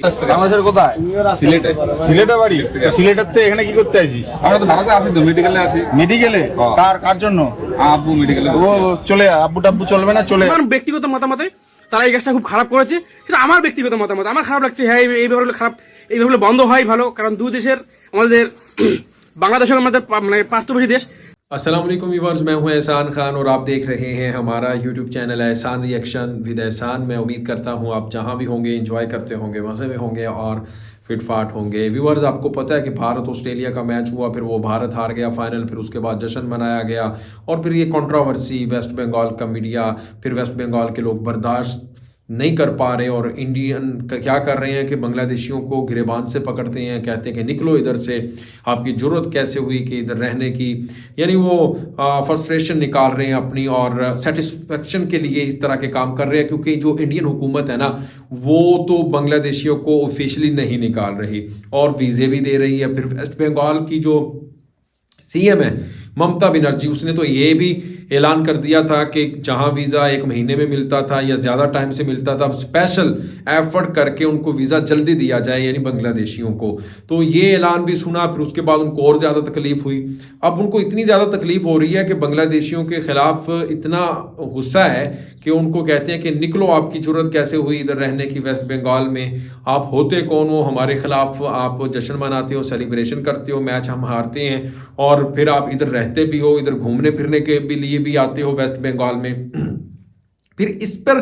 বাংলাদেশের কোথায়? সিলেটে। সিলেটে বাড়ি? সিলেটের থেকে এখানে কি করতে আসিস? আমরা তো ভারতে আসি, তো মেডিকেলে আসি। মেডিকেলে? হ্যাঁ। কার জন্য? আব্বু মেডিকেলে। ও চলে আয়, আব্বু টাব্বু চলবে না, চলে আয়। আমার ব্যক্তিগত মতামতে তারা এই কাজটা খুব খারাপ করেছে, সেটা আমার ব্যক্তিগত মতামত। আমার খারাপ লাগছে, হ্যাঁ এইভাবে হলে খারাপ, এইভাবে হলে বন্ধ হয় ভালো, কারণ দুই দেশের আমাদের বাংলাদেশ আমাদের মানে পার্শ্ববর্তী দেশ। अस्सलाम वालेकुम व्यूअर्स, मैं हूं एहसान खान और आप देख रहे हैं हमारा यूट्यूब चैनल एहसान रिएक्शन विद एहसान। मैं उम्मीद करता हूं आप जहां भी होंगे एंजॉय करते होंगे, मज़े में होंगे और फिटफाट होंगे। व्यूअर्स, आपको पता है कि भारत ऑस्ट्रेलिया का मैच हुआ, फिर वो भारत हार गया फाइनल, फिर उसके बाद जश्न मनाया गया और फिर ये कंट्रोवर्सी, वेस्ट बंगाल का मीडिया, फिर वेस्ट बंगाल के लोग बर्दाश्त नहीं कर पा रहे और इंडियन क्या कर रहे हैं कि बांग्लादेशियों को गिरेबान से पकड़ते हैं, कहते हैं कि निकलो इधर से, आपकी ज़रूरत कैसे हुई कि इधर रहने की। यानी वो फ्रस्ट्रेशन निकाल रहे हैं अपनी और सेटिस्फेक्शन के लिए इस तरह के काम कर रहे हैं, क्योंकि जो इंडियन हुकूमत है ना, वो तो बांग्लादेशियों को ऑफिशियली नहीं निकाल रही और वीज़े भी दे रही है। फिर वेस्ट बंगाल की जो सीएम है ममता बनर्जी, उसने तो ये भी ऐलान कर दिया था कि जहां वीज़ा 1 महीने में मिलता था या ज़्यादा टाइम से मिलता था, स्पेशल एफर्ट करके उनको वीज़ा जल्दी दिया जाए, यानी बांग्लादेशियों को। तो ये ऐलान भी सुना, फिर उसके बाद उनको और ज़्यादा तकलीफ हुई। अब उनको इतनी ज़्यादा तकलीफ हो रही है कि बांग्लादेशियों के ख़िलाफ़ इतना गुस्सा है कि उनको कहते हैं कि निकलो, आपकी ज़रूरत कैसे हुई इधर रहने की वेस्ट बंगाल में, आप होते कौन हो, हमारे ख़िलाफ़ आप जश्न मनाते हो, सेलिब्रेशन करते हो, मैच हम हारते हैं और फिर आप इधर रहते भी हो, इधर घूमने फिरने के भी लिए भी आते हो वेस्ट बंगाल में। फिर इस पर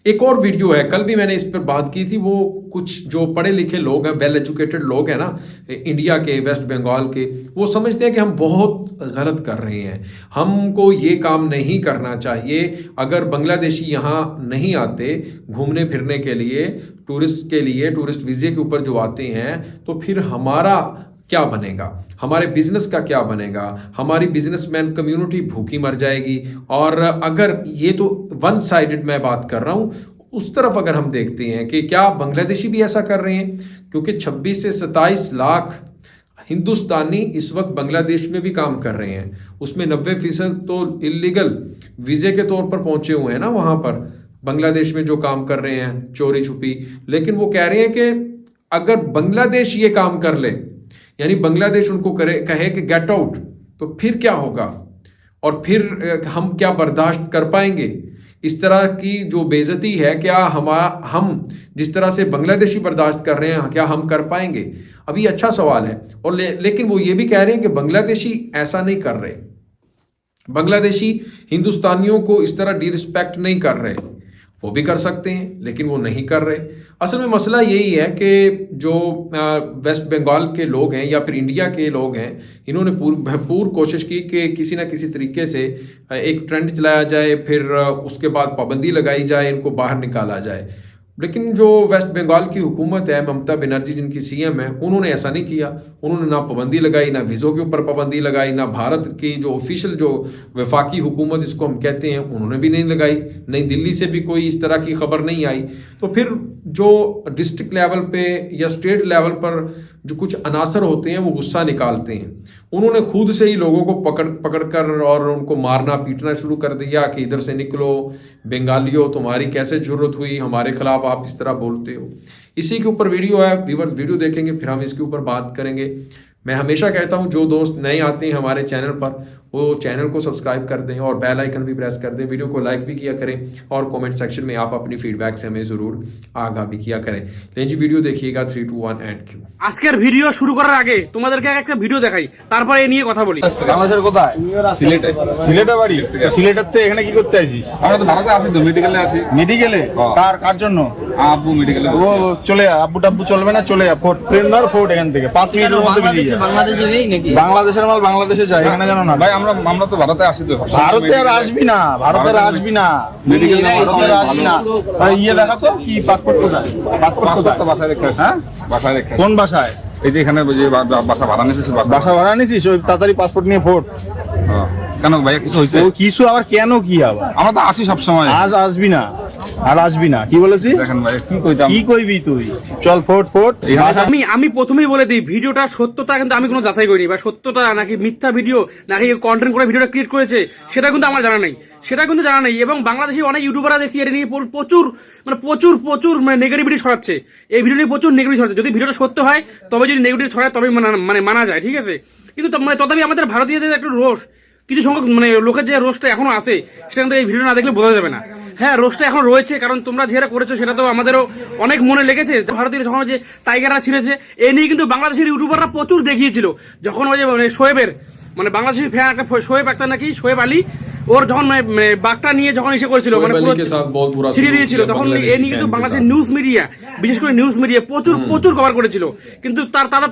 एक और वीडियो है, कल भी मैंने इस पर बात की थी। वो कुछ जो पढ़े लिखे लोग हैं, वेल एजुकेटेड लोग हैं ना इंडिया के, वेस्ट बंगाल के, वो समझते हैं कि हम बहुत गलत कर रहे हैं, हमको ये काम नहीं करना चाहिए। अगर बांग्लादेशी यहाँ नहीं आते घूमने फिरने के लिए, टूरिस्ट वीज़े के ऊपर जो आते हैं, तो फिर हमारा क्या बनेगा, हमारे बिजनेस का क्या बनेगा, हमारी बिजनेसमैन कम्युनिटी भूखी मर जाएगी। और अगर ये तो वन साइडेड मैं बात कर रहा हूँ, उस तरफ अगर हम देखते हैं कि क्या बांग्लादेशी भी ऐसा कर रहे हैं, क्योंकि 26 से 27 लाख हिंदुस्तानी इस वक्त बांग्लादेश में भी काम कर रहे हैं, उसमें 90% तो इलीगल वीज़े के तौर पर पहुंचे हुए हैं ना वहाँ पर बांग्लादेश में जो काम कर रहे हैं चोरी छुपी। लेकिन वो कह रहे हैं कि अगर बांग्लादेश ये काम कर ले, यानी बांग्लादेश उनको कहे कि गेट आउट, तो फिर क्या होगा और फिर हम क्या बर्दाश्त कर पाएंगे? इस तरह की जो बेइज्जती है, क्या हम जिस तरह से बांग्लादेशी बर्दाश्त कर रहे हैं, क्या हम कर पाएंगे? अभी अच्छा सवाल है। और लेकिन वो ये भी कह रहे हैं कि बांग्लादेशी ऐसा नहीं कर रहे, बांग्लादेशी हिंदुस्तानियों को इस तरह डिरिस्पेक्ट नहीं कर रहे। वो भी कर सकते हैं, लेकिन वो नहीं कर रहे। असल में मसला यही है कि जो वेस्ट बंगाल के लोग हैं या फिर इंडिया के लोग हैं, इन्होंने भरपूर कोशिश की कि किसी ना किसी तरीके से एक ट्रेंड चलाया जाए, फिर उसके बाद पाबंदी लगाई जाए, इनको बाहर निकाला जाए। लेकिन जो वेस्ट बंगाल की हुकूमत है, ममता बनर्जी जिनकी सीएम है, उन्होंने ऐसा नहीं किया। उन्होंने ना पाबंदी लगाई, ना वीज़ों के ऊपर पाबंदी लगाई, ना भारत की जो ऑफिशियल जो वफाकी हुकूमत जिसको हम कहते हैं, उन्होंने भी नहीं लगाई। नई दिल्ली से भी कोई इस तरह की खबर नहीं आई। तो फिर जो डिस्ट्रिक्ट लेवल पे या स्टेट लेवल पर जो कुछ अनासर होते हैं, वो गुस्सा निकालते हैं। उन्होंने खुद से ही लोगों को पकड़ कर और उनको मारना पीटना शुरू कर दिया कि इधर से निकलो, बंगालियों तुम्हारी कैसे जरूरत हुई, हमारे खिलाफ आप इस तरह बोलते हो। इसी के ऊपर वीडियो है, व्यूअर्स वीडियो देखेंगे, फिर हम इसके ऊपर बात करेंगे। मैं हमेशा कहता हूं, जो दोस्त नए आते हैं हमारे चैनल पर, वो चैनल को सब्सक्राइब कर दें और बेल आइकन भी प्रेस कर दें, वीडियो को लाइक भी किया करें और कमेंट सेक्शन में आप अपनी फीडबैक से हमें ज़रूर आगाह भी किया करें। लेकिन जी वीडियो देखिएगा 3, 2, 1 एंड क्यू। আজকের ভিডিও শুরু করার আগে তোমাদেরকে একটা ভিডিও দেখাই, তারপরে এই নিয়ে কথা বলি। বাংলাদেশের কোথায়? সিলেটে। সিলেটে বাড়ি? সিলেটের থেকে এখানে কি করতে আসিস? আমরা তো ভারতে আসি, তো মেডিকেলে আসি। মেডিকেলে? কার জন্য? আব্বু মেডিকেলে। ও চলে আয়, আব্বু টাব্বু চলবে না, চলে আয়। ট্রেন ধর, ফোর্ট এখান থেকে 5 মিনিটের মধ্যে বেরিয়ে যায়। বাংলাদেশের মাল বাংলাদেশে যায়, এখানে জানো না? ভাই আমরা তো ভারতে আসি। তো ভারতে আর আসবি না, ভারতে আর আসবি না, ভারতে আর আসবি না। ইয়ে দেখা তো কি, পাসপোর্ট কোথায়? পাসপোর্ট কোথায়? বাসায় রেখে। হ্যাঁ বাসায় রেখে। কোন বাসায়? এই যে এখানে যে বাসা ভাড়া নিয়েছিস, বাসা ভাড়া নিছিস? ওই তাড়াতাড়ি পাসপোর্ট নিয়ে ফোর্ট। কেন ভাইয়া কিছু হয়েছে? ও কিছু আবার কেন কি আবার? আমরা তো আসি সবসময়। আজ আসবি না, আর আসবি না, কি বলেছি? দেখেন ভাই কি কইতাম, কি কইবি তুই? চল ফোট ফোট। আমি প্রথমেই বলে দিই, ভিডিওটা সত্যতা কিন্তু আমি কোনো যাচাই করিনি, বা সত্যতা নাকি মিথ্যা ভিডিও নাকি কন্টেন্ট করে ভিডিওটা ক্রিয়েট করেছে সেটা কিন্তু আমার জানা নেই, এবং বাংলাদেশি অনেক ইউটিউবাররা দেখছি এটা নিয়ে প্রচুর নেগেটিভিটি ছড়াচ্ছে, এই ভিডিও নিয়ে প্রচুর নেগেটিভ ছড়াচ্ছে। যদি ভিডিওটা সত্য হয় তবে, যদি নেগেটিভ ছড়ায় তবে মানা যায়, ঠিক আছে? কিন্তু তথাপি আমাদের ভারতীয়দের একটু রোষ, কিছু সংখ্যক লোকের যে রোষটা এখনো আছে সেটা কিন্তু এই ভিডিও না দেখলে বোঝা যাবে না। হ্যাঁ, রোষটা এখন রয়েছে, কারণ তোমরা যেটা করেছো সেটা তো আমাদেরও অনেক মনে লেগেছে। ভারতীয় যখন যে টাইগাররা ছিঁড়েছে এ নিয়ে কিন্তু বাংলাদেশের ইউটিউবাররা প্রচুর দেখিয়েছিল, যখন ওই যে শোয়েবের বাংলাদেশের ফ্যান একটা শোয়েব একটা নাকি শোয়েব আলী, ওর যখন বাঘটা নিয়ে যখন এসে করেছিল ছিঁড়ে দিয়েছিল, তখন এ নিয়ে কিন্তু বাংলাদেশের নিউজ মিডিয়া, বিশেষ করে নিউজ মিডিয়া প্রচুর কভার করেছিল। কিন্তু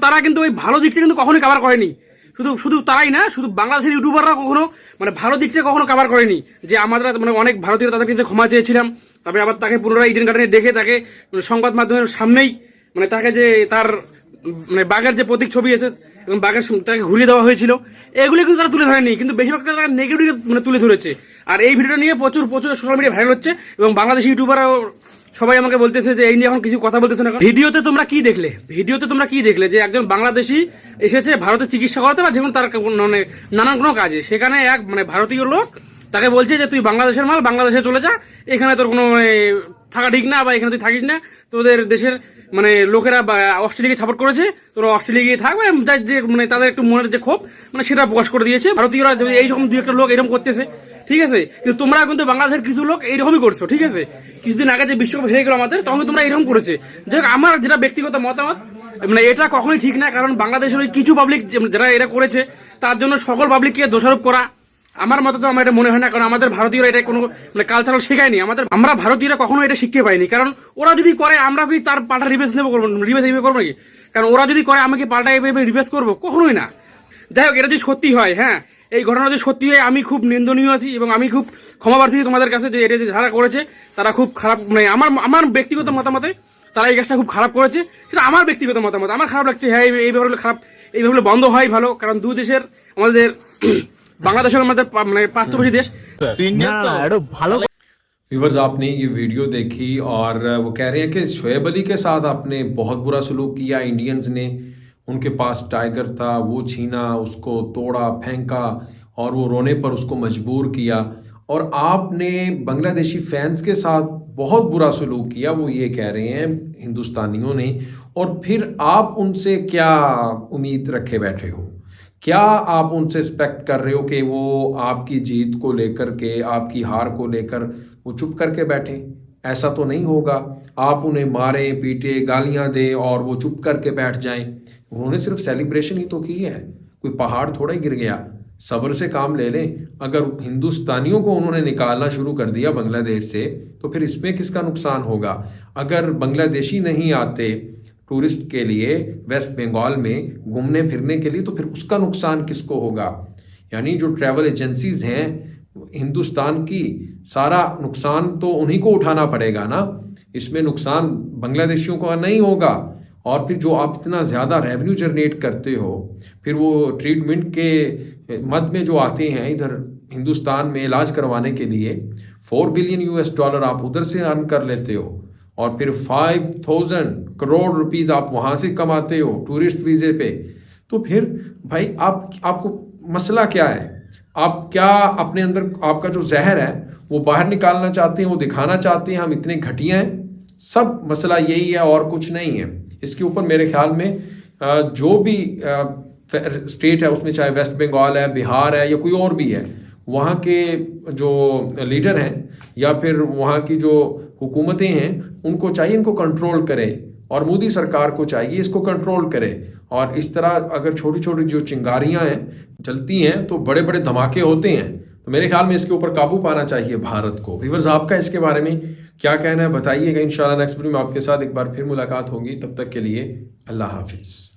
তারা কিন্তু ওই ভালো দিকটা কিন্তু কখনোই কভার করেনি। শুধু তারাই না, শুধু বাংলাদেশের ইউটিউবাররা কখনো ভালো দিকটা কখনো কভার করেনি, যে আমরা অনেক ভারতীয় তাদের কিন্তু ক্ষমা চেয়েছিলাম, তারপরে আবার তাকে পুনরায় ইডেন গার্ডেনে দেখে তাকে সংবাদ মাধ্যমের সামনেই তাকে যে তার বাঘের যে প্রতীক ছবি আছে এবং বাঘের তাকে ঘুরিয়ে দেওয়া হয়েছিল, এগুলো কিন্তু তারা তুলে ধরেনি, কিন্তু বেশিরভাগ তারা নেগেটিভ তুলে ধরেছে। আর এই ভিডিওটা নিয়ে প্রচুর সোশ্যাল মিডিয়া ভাইরাল হচ্ছে, এবং বাংলাদেশি ইউটিউবাররা সবাই আমাকে বলতেছে যে এই নিয়ে এখন কিছু কথা বলতেছে না। ভিডিওতে তোমরা কি দেখলে যে একজন বাংলাদেশি এসেছে ভারতে চিকিৎসা করাতে বা যেমন তার নানান কোনো কাজে, সেখানে এক ভারতীয় লোক তাকে বলছে যে তুই বাংলাদেশের মাল, বাংলাদেশে চলে যা, এখানে তোর কোনো থাকা ঠিক না, বা এখানে তুই থাকিস না, তোদের দেশের লোকেরা অস্ট্রেলিয়াকে সাপোর্ট করেছে, তোরা অস্ট্রেলিয়া গিয়ে থাকবে, যে তাদের একটু মনের যে ক্ষোভ সেটা প্রকাশ করে দিয়েছে। ভারতীয়রা এইরকম দুই একটা লোক এরকম করতেছে, ঠিক আছে? কিন্তু তোমরা কিন্তু বাংলাদেশের কিছু লোক এইরকমই করছো, ঠিক আছে? কিছুদিন আগে যে বিশ্বকাপ হেরে গেল আমাদের, তখন তোমরা এরকম করেছে। যাই আমার যেটা ব্যক্তিগত মতামত, এটা কখনোই ঠিক না, কারণ বাংলাদেশের ওই কিছু পাবলিক যারা এটা করেছে তার জন্য সকল পাবলিককে দোষারোপ করা আমার মতে তো আমার এটা মনে হয় না, কারণ আমাদের ভারতীয়রা এটা কোনো কালচারাল শেখায়নি, আমরা ভারতীয়রা কখনো এটা শিখতে পাইনি। কারণ ওরা যদি করে আমরা কি তার পাল্টা রিভেস করবো নাকি? কারণ ওরা যদি করে আমাকে পাল্টা এভাবে রিভেস করবো? কখনোই না। যাই হোক, এটা যদি সত্যি হয়, হ্যাঁ, এই ঘটনা যদি সত্যি হয়, আমি খুব নিন্দনীয় আছি এবং আমি খুব ক্ষমাপ্রার্থী তোমাদের কাছে, যে এটা যারা করেছে তারা খুব খারাপ, আমার ব্যক্তিগত মতামতে তারা এই কাজটা খুব খারাপ করেছে, সেটা আমার ব্যক্তিগত মতামত। আমার খারাপ লাগছে, হ্যাঁ, এইভাবে খারাপ, এইভাবে বন্ধ হয় ভালো, কারণ দু দেশের আমাদের बांग्लादेश पार्श्ववर्ती देश व्यूअर्स आपने ये वीडियो देखी और वो कह रहे हैं कि शोएब अली के साथ आपने बहुत बुरा सलूक किया, इंडियंस ने उनके पास टाइगर था वो छीना, उसको तोड़ा फेंका और वो रोने पर उसको मजबूर किया, और आपने बांग्लादेशी फैंस के साथ बहुत बुरा सलूक किया, वो ये कह रहे हैं हिंदुस्तानियों ने। और फिर आप उनसे क्या उम्मीद रखे बैठे हो? क्या आप उनसे एक्सपेक्ट कर रहे हो कि वो आपकी जीत को लेकर के, आपकी हार को लेकर वो चुप करके बैठे? ऐसा तो नहीं होगा। आप उन्हें मारे पीटे गालियां दे और वो चुप करके बैठ जाएं। उन्होंने सिर्फ सेलिब्रेशन ही तो की है, कोई पहाड़ थोड़ा ही गिर गया। सब्र से काम ले लें। अगर हिंदुस्तानियों को उन्होंने निकालना शुरू कर दिया बांग्लादेश से, तो फिर इसमें किसका नुकसान होगा? अगर बांग्लादेशी नहीं आते टूरिस्ट के लिए वेस्ट बंगाल में घूमने फिरने के लिए, तो फिर उसका नुकसान किसको होगा? यानी जो ट्रैवल एजेंसीज हैं हिंदुस्तान की, सारा नुकसान तो उन्हीं को उठाना पड़ेगा ना। इसमें नुकसान बांग्लादेशियों का नहीं होगा। और फिर जो आप इतना ज़्यादा रेवेन्यू जनरेट करते हो, फिर वो ट्रीटमेंट के मद में जो आते हैं इधर हिंदुस्तान में इलाज करवाने के लिए, $4 बिलियन आप उधर से अर्न कर लेते हो, और फिर 5,000 करोड़ रुपीस आप वहाँ से कमाते हो टूरिस्ट वीज़े पे। तो फिर भाई आपको मसला क्या है? आप क्या अपने अंदर आपका जो जहर है वो बाहर निकालना चाहते हैं, वो दिखाना चाहते हैं हम इतने घटिया हैं? सब मसला यही है और कुछ नहीं है। इसके ऊपर मेरे ख्याल में जो भी स्टेट है उसमें, चाहे वेस्ट बंगाल है, बिहार है या कोई और भी है, वहाँ के जो लीडर हैं या फिर वहाँ की जो हुकूमतें हैं, उनको चाहिए इनको कंट्रोल करे, और मोदी सरकार को चाहिए इसको कंट्रोल करे। और इस तरह अगर छोटी छोटी जो चिंगारियां हैं चलती हैं तो बड़े बड़े धमाके होते हैं। तो मेरे ख्याल में इसके ऊपर काबू पाना चाहिए भारत को। व्यूअर्स आपका इसके बारे में क्या कहना है बताइएगा। इंशाल्लाह नेक्स्ट वीडियो में आपके साथ एक बार फिर मुलाकात होगी। तब तक के लिए अल्लाह हाफिज़।